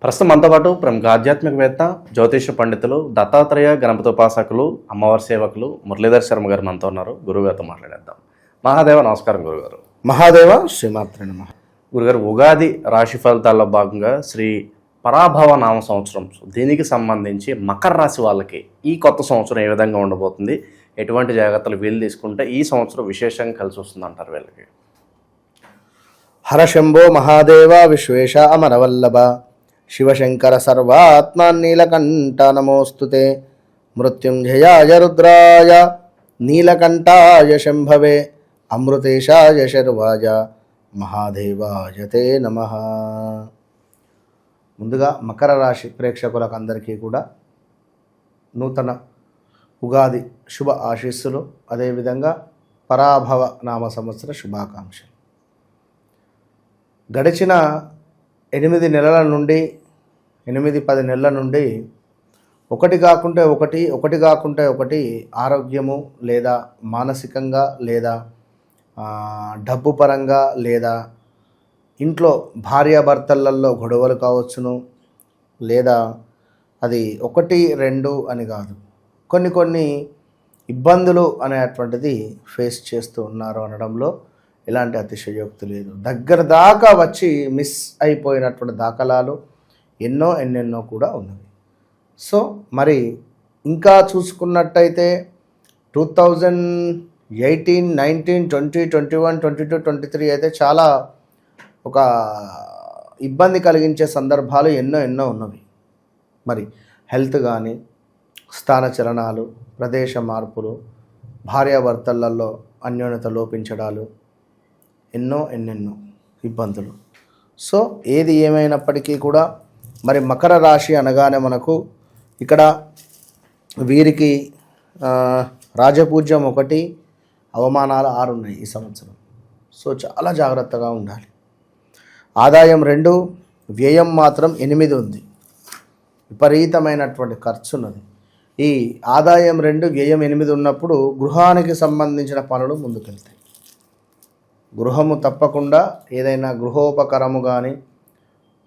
ప్రస్తుతం మనతో పాటు ప్రముఖ ఆధ్యాత్మికవేత్త, జ్యోతిష పండితులు, దత్తాత్రేయ గణపతోపాసకులు, అమ్మవారి సేవకులు మురళీధర్ శర్మ గారు మనతో ఉన్నారు. గురుగారితో మాట్లాడేద్దాం. మహాదేవ నమస్కారం గురుగారు. మహాదేవ శ్రీమాత్రే నమః. గురుగారు, ఉగాది రాశి ఫలితాల్లో భాగంగా శ్రీ పరాభవ నామ సంవత్సరం, దీనికి సంబంధించి మకర రాశి వాళ్ళకి ఈ కొత్త సంవత్సరం ఏ విధంగా ఉండబోతుంది, ఎటువంటి జాగ్రత్తలు వీళ్ళు తీసుకుంటే ఈ సంవత్సరం విశేషంగా కలిసి వస్తుంది అంటారు వీళ్ళకి? హరశంభో మహాదేవ విశ్వేశ అమరవల్లభ శివశంకర సర్వాత్మాన్నీలకంఠ నమోస్తుతే. మృత్యుంజయాయ రుద్రాయ నీలకంఠాయ శంభవే అమృతేశాయ శర్వాయ మహాదేవాయ తే నమః. ముందుగా మకర రాశి ప్రేక్షకులకు అందరికీ కూడా నూతన ఉగాది శుభ ఆశీస్సులు, అదేవిధంగా పరాభవ నామ సంవత్సర శుభాకాంక్షలు. గడిచిన 8 నెలల నుండి 8-10 నెలల నుండి ఒకటి కాకుంటే ఒకటి ఆరోగ్యము లేదా మానసికంగా లేదా డబ్బు పరంగా లేదా ఇంట్లో భార్యాభర్తలలో గొడవలు కావచ్చును, లేదా అది 1-2 అని కాదు, కొన్ని ఇబ్బందులు అనేటువంటిది ఫేస్ చేస్తూ ఉన్నారు అనడంలో ఎలాంటి అతిశయోక్తి లేదు. దగ్గర దాకా వచ్చి మిస్ అయిపోయినటువంటి దాఖలాలు ఎన్నెన్నో కూడా ఉన్నవి. సో మరి ఇంకా చూసుకున్నట్టయితే 2018, 19, 20, 21, 22, 23 అయితే చాలా ఒక ఇబ్బంది కలిగించే సందర్భాలు ఎన్నో ఉన్నవి. మరి హెల్త్ కానీ, స్థానచలనాలు, ప్రదేశ మార్పులు, భార్యాభర్తలలో అన్యోన్యత లోపించడాలు, ఎన్నెన్నో ఇబ్బందులు. సో ఏది ఏమైనప్పటికీ కూడా మరి మకర రాశి అనగానే మనకు ఇక్కడ వీరికి రాజపూజ్యం 1, అవమానాలు 6 ఉన్నాయి ఈ సంవత్సరం. సో చాలా జాగ్రత్తగా ఉండాలి. ఆదాయం 2, వ్యయం మాత్రం 8 ఉంది. విపరీతమైనటువంటి ఖర్చు ఉన్నది. ఈ ఆదాయం 2, వ్యయం 8 ఉన్నప్పుడు గృహానికి సంబంధించిన పనులు ముందుకెళ్తాయి. గృహము తప్పకుండా ఏదైనా గృహోపకరము కానీ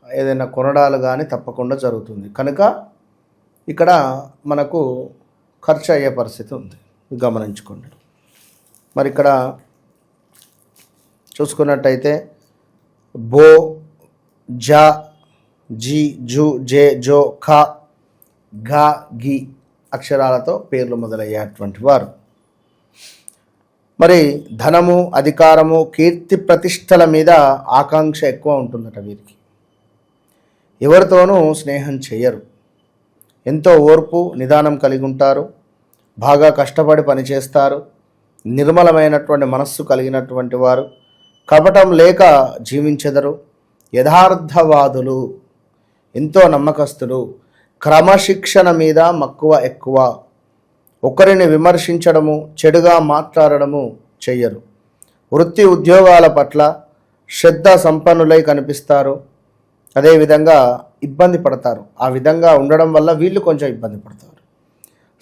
ఏదైనా కొనడాలు కానీ తప్పకుండా జరుగుతుంది. కనుక ఇక్కడ మనకు ఖర్చు అయ్యే పరిస్థితి ఉంది, గమనించుకోండి. మరి ఇక్కడ చూసుకున్నట్టయితే బో, జ, జి, జు, జే, జో, ఖ, ఘ, గి అక్షరాలతో పేర్లు మొదలయ్యేటువంటి వారు. మరి ధనము, అధికారము, కీర్తి ప్రతిష్టల మీద ఆకాంక్ష ఎక్కువ ఉంటుందట వీరికి. ఎవరితోనూ స్నేహం చేయరు. ఎంతో ఓర్పు, నిదానం కలిగి ఉంటారు. బాగా కష్టపడి పనిచేస్తారు. నిర్మలమైనటువంటి మనస్సు కలిగినటువంటి వారు. కపటం లేక జీవించెదరు. యథార్థవాదులు, ఎంతో నమ్మకస్తులు. క్రమశిక్షణ మీద మక్కువ ఎక్కువ. ఒకరిని విమర్శించడము, చెడుగా మాట్లాడడము చెయ్యరు. వృత్తి ఉద్యోగాల పట్ల శ్రద్ధ సంపన్నులై కనిపిస్తారు. అదేవిధంగా ఇబ్బంది పడతారు. ఆ విధంగా ఉండడం వల్ల వీళ్ళు కొంచెం ఇబ్బంది పడతారు.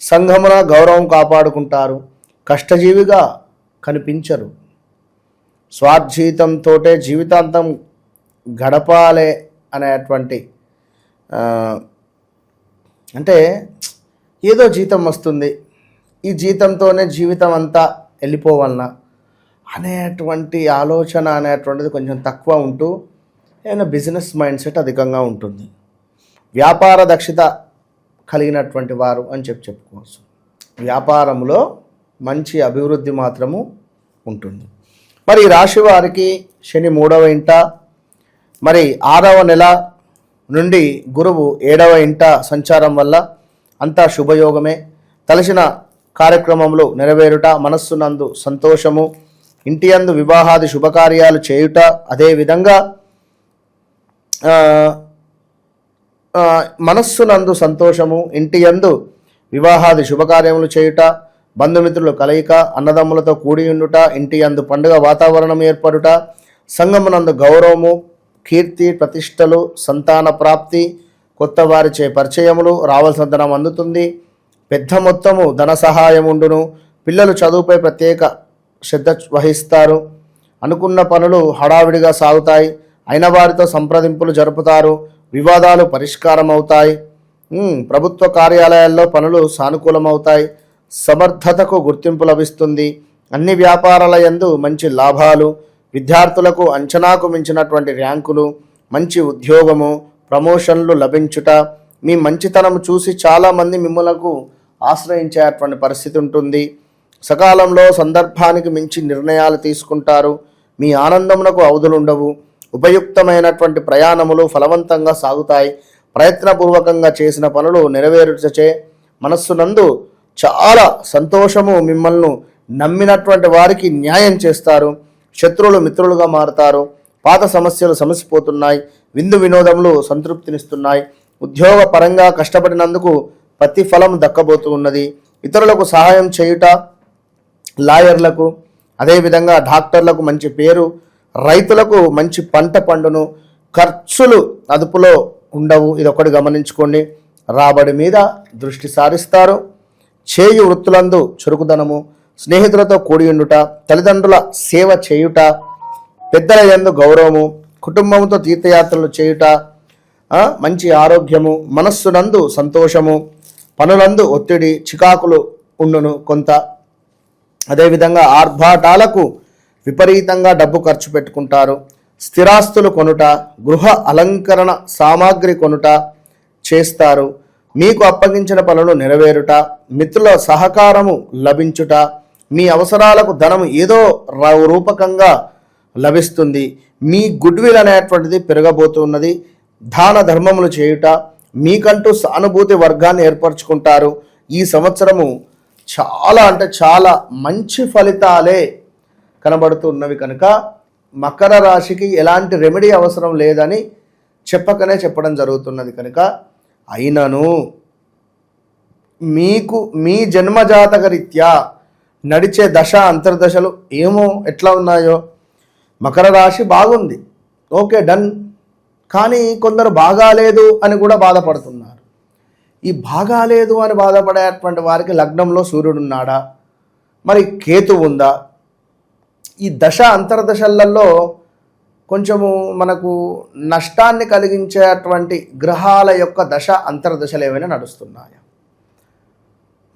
సంఘమున గౌరవం కాపాడుకుంటారు. కష్టజీవిగా కనిపించరు. స్వార్జితంతో జీవితాంతం గడపాలే అనేటువంటి అంటే ఏదో జీతం వస్తుంది, ఈ జీతంతోనే జీవితం అంతా వెళ్ళిపోవాలన్నా అనేటువంటి ఆలోచన అనేటువంటిది కొంచెం తక్కువ ఉంటూ ఏదైనా బిజినెస్ మైండ్ సెట్ అధికంగా ఉంటుంది. వ్యాపార దక్షత కలిగినటువంటి వారు అని చెప్పుకోవచ్చు. వ్యాపారంలో మంచి అభివృద్ధి మాత్రము ఉంటుంది. మరి ఈ రాశి వారికి శని 3వ ఇంట, మరి 6వ నెల నుండి గురువు 7వ ఇంట సంచారం వల్ల అంతా శుభయోగమే. తలసిన కార్యక్రమంలో నెరవేరుట, మనస్సునందు సంతోషము, ఇంటి యందు వివాహాది శుభకార్యాలు చేయుట, అదేవిధంగా మనస్సునందు సంతోషము, ఇంటి యందు వివాహాది శుభకార్యములు చేయుట, బంధుమిత్రుల కలయిక, అన్నదమ్ములతో కూడి ఉండుట, ఇంటి యందు పండుగ వాతావరణం ఏర్పడుట, సంఘమునందు గౌరవము, కీర్తి ప్రతిష్టలు, సంతాన ప్రాప్తి, కొత్త వారిచే పరిచయములు, రావాల్సిన ధనం అందుతుంది. పెద్ద మొత్తము ధన సహాయం ఉండును. పిల్లలు చదువుపై ప్రత్యేక శ్రద్ధ వహిస్తారు. అనుకున్న పనులు హడావిడిగా సాగుతాయి. అయిన వారితో సంప్రదింపులు జరుపుతారు. వివాదాలు పరిష్కారం అవుతాయి. ప్రభుత్వ కార్యాలయాల్లో పనులు సానుకూలమవుతాయి. సమర్థతకు గుర్తింపు లభిస్తుంది. అన్ని వ్యాపారాల యందు మంచి లాభాలు, విద్యార్థులకు అంచనాకు మించినటువంటి ర్యాంకులు, మంచి ఉద్యోగము, ప్రమోషన్లు లభించుట, మీ మంచితనం చూసి చాలామంది మిమ్మల్ని ఆశ్రయించేటువంటి పరిస్థితి ఉంటుంది. సకాలంలో సందర్భానికి మించి నిర్ణయాలు తీసుకుంటారు. మీ ఆనందమునకు అవధులుండవు. ఉపయుక్తమైనటువంటి ప్రయాణములు ఫలవంతంగా సాగుతాయి. ప్రయత్నపూర్వకంగా చేసిన పనులు నెరవేర్చే మనస్సునందు చాలా సంతోషము. మిమ్మల్ని నమ్మినటువంటి వారికి న్యాయం చేస్తారు. శత్రువులు మిత్రులుగా మారుతారు. పాత సమస్యలు సమసిపోతున్నాయి. విందు వినోదములు సంతృప్తినిస్తున్నాయి. ఉద్యోగ పరంగా కష్టపడినందుకు ప్రతిఫలం దక్కబోతున్నది. ఇతరులకు సహాయం చేయుట, లాయర్లకు అదేవిధంగా డాక్టర్లకు మంచి పేరు, రైతులకు మంచి పంట పండును, ఖర్చులు అదుపులో ఉండవు. ఇదొకటి గమనించుకోండి. రాబడి మీద దృష్టి సారిస్తారు. చేయు వృత్తులందు చురుకుదనము, స్నేహితులతో కూడి ఉండుట, తల్లిదండ్రుల సేవ చేయుట, పెద్దల యందు గౌరవము, కుటుంబంతో తీర్థయాత్రలు చేయుట, మంచి ఆరోగ్యము, మనస్సునందు సంతోషము, పనులందు ఒత్తిడి చికాకులు ఉండును కొంత. అదేవిధంగా ఆర్భాటాలకు విపరీతంగా డబ్బు ఖర్చు పెట్టుకుంటారు. స్థిరాస్తులు కొనుట, గృహ అలంకరణ సామాగ్రి కొనుట చేస్తారు. మీకు అప్పగించిన పనులు నెరవేరుట, మిత్రుల సహకారము లభించుట, మీ అవసరాలకు ధనం ఏదో రూపకంగా లభిస్తుంది. మీ గుడ్విల్ అనేటువంటిది పెరగబోతున్నది. దాన ధర్మములు చేయుట, మీకంటూ సానుభూతి వర్గాన్ని ఏర్పరచుకుంటారు. ఈ సంవత్సరము చాలా అంటే చాలా మంచి ఫలితాలే కనబడుతున్నవి కనుక మకర రాశికి ఎలాంటి రెమెడీ అవసరం లేదని చెప్పకనే చెప్పడం జరుగుతున్నది కనుక, అయినను మీకు మీ జన్మజాతక రీత్యా నడిచే దశ అంతర్దశలు ఏమో ఎట్లా ఉన్నాయో. మకర రాశి బాగుంది, ఓకే డన్. కానీ కొందరు బాగాలేదు అని కూడా బాధపడుతున్నారు. ఈ బాగాలేదు అని బాధపడేటువంటి వారికి లగ్నంలో సూర్యుడు ఉన్నాడా, మరి కేతు ఉందా? ఈ దశ అంతర్దశలలో కొంచెము మనకు నష్టాన్ని కలిగించేటువంటి గ్రహాల యొక్క దశ అంతర్దశలు ఏమైనా నడుస్తున్నాయా?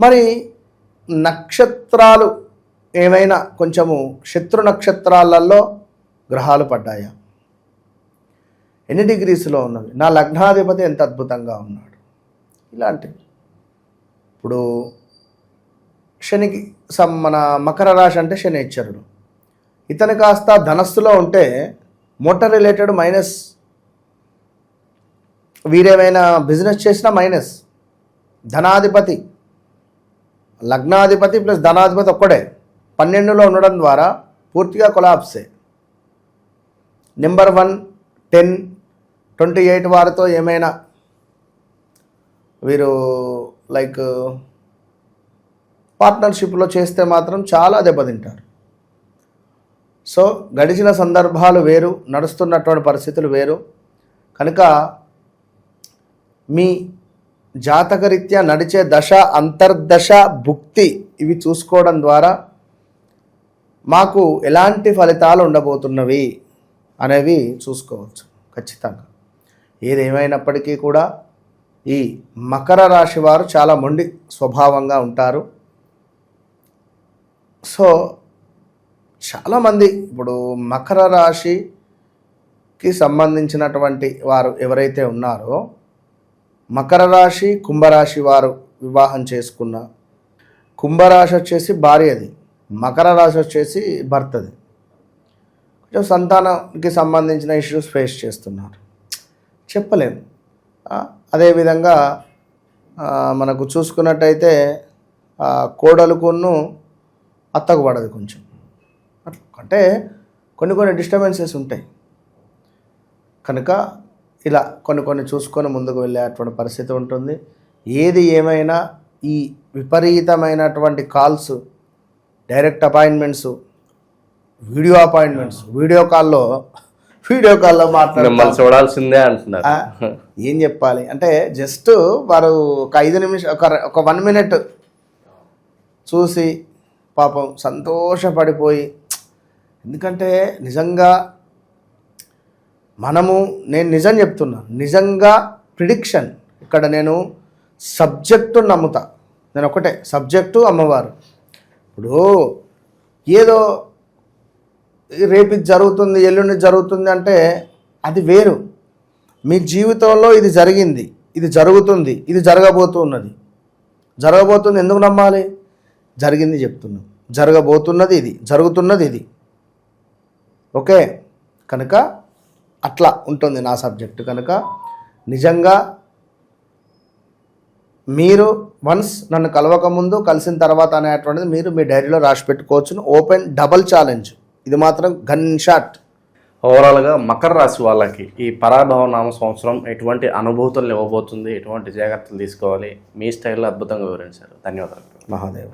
మరి నక్షత్రాలు ఏమైనా కొంచెము శత్రు నక్షత్రాలలో గ్రహాలు పడ్డాయా? ఎన్ని డిగ్రీస్లో ఉన్నవి? నా లగ్నాధిపతి ఎంత అద్భుతంగా ఉన్నాడు? ఇలాంటివి. ఇప్పుడు శనికి మన మకర రాశి అంటే శనేశ్వరుడు. ఇతను కాస్త ధనస్సులో ఉంటే మోటార్ రిలేటెడ్ మైనస్, వీరేమైనా బిజినెస్ చేసినా మైనస్. ధనాధిపతి, లగ్నాధిపతి ప్లస్ ధనాధిపతి ఒక్కడే 12లో ఉండడం ద్వారా పూర్తిగా కొలాప్సే. నెంబర్ 1, 10, 28 వారితో ఏమైనా వీరు లైక్ పార్ట్నర్షిప్లో చేస్తే మాత్రం చాలా దెబ్బతింటారు. సో గడిచిన సందర్భాలు వేరు, నడుస్తున్నటువంటి పరిస్థితులు వేరు కనుక మీ జాతకరీత్యా నడిచే దశ అంతర్దశ భుక్తి ఇవి చూసుకోవడం ద్వారా మాకు ఎలాంటి ఫలితాలు ఉండబోతున్నవి అనేవి చూసుకోవచ్చు ఖచ్చితంగా. ఏదేమైనప్పటికీ కూడా ఈ మకర రాశి వారు చాలా మొండి స్వభావంగా ఉంటారు. సో చాలామంది ఇప్పుడు మకర రాశికి సంబంధించినటువంటి వారు ఎవరైతే ఉన్నారో, మకర రాశి కుంభరాశి వారు వివాహం చేసుకున్న, కుంభరాశి వచ్చేసి భార్యది, మకర రాశి వచ్చేసి భర్తది, కొంచెం సంతానానికి సంబంధించిన ఇష్యూస్ ఫేస్ చేస్తున్నారు, చెప్పలేము. అదేవిధంగా మనకు చూసుకున్నట్టయితే కోడలుకును అత్తకు పడదు కొంచెం, అంటే కొన్ని డిస్టర్బెన్సెస్ ఉంటాయి కనుక ఇలా కొన్ని చూసుకొని ముందుకు వెళ్ళేటువంటి పరిస్థితి ఉంటుంది. ఏది ఏమైనా ఈ విపరీతమైనటువంటి calls, direct appointments, video appointments, video కాల్లో మాట్లాడాలి చూడాల్సిందే అంటున్నారు. ఏం చెప్పాలి అంటే జస్ట్ వారు ఒక 5 నిమిషం ఒక 1 మినిట్ చూసి పాపం సంతోషపడిపోయి, ఎందుకంటే నిజంగా నేను నిజం చెప్తున్నా, నిజంగా ప్రిడిక్షన్ ఇక్కడ నేను సబ్జెక్టు నమ్ముతా. నేను ఒకటే, సబ్జెక్టు అమ్మవారు. ఇప్పుడు ఏదో రేపు ఇది జరుగుతుంది, ఎల్లుండి జరుగుతుంది అంటే అది వేరు. మీ జీవితంలో ఇది జరిగింది, ఇది జరుగుతుంది, ఇది జరగబోతున్నది. ఎందుకు నమ్మాలి? జరిగింది చెప్తున్నాం, జరగబోతున్నది ఇది, జరుగుతున్నది ఇది. ఓకే, కనుక అట్లా ఉంటుంది నా సబ్జెక్టు. కనుక నిజంగా మీరు వన్స్ నన్ను కలవకముందు, కలిసిన తర్వాత అనేటువంటిది మీరు మీ డైరీలో రాసి పెట్టుకోవచ్చును. ఓపెన్ డబల్ ఛాలెంజ్, ఇది మాత్రం గన్ షాట్. ఓవరాల్గా మకర రాశి వాళ్ళకి ఈ పరాభవ నామ సంవత్సరం ఎటువంటి అనుభూతులను ఇవ్వబోతుంది, ఎటువంటి జాగ్రత్తలు తీసుకోవాలి, మీ స్టైల్లో అద్భుతంగా వివరించారు. ధన్యవాదాలు. మహాదేవ్.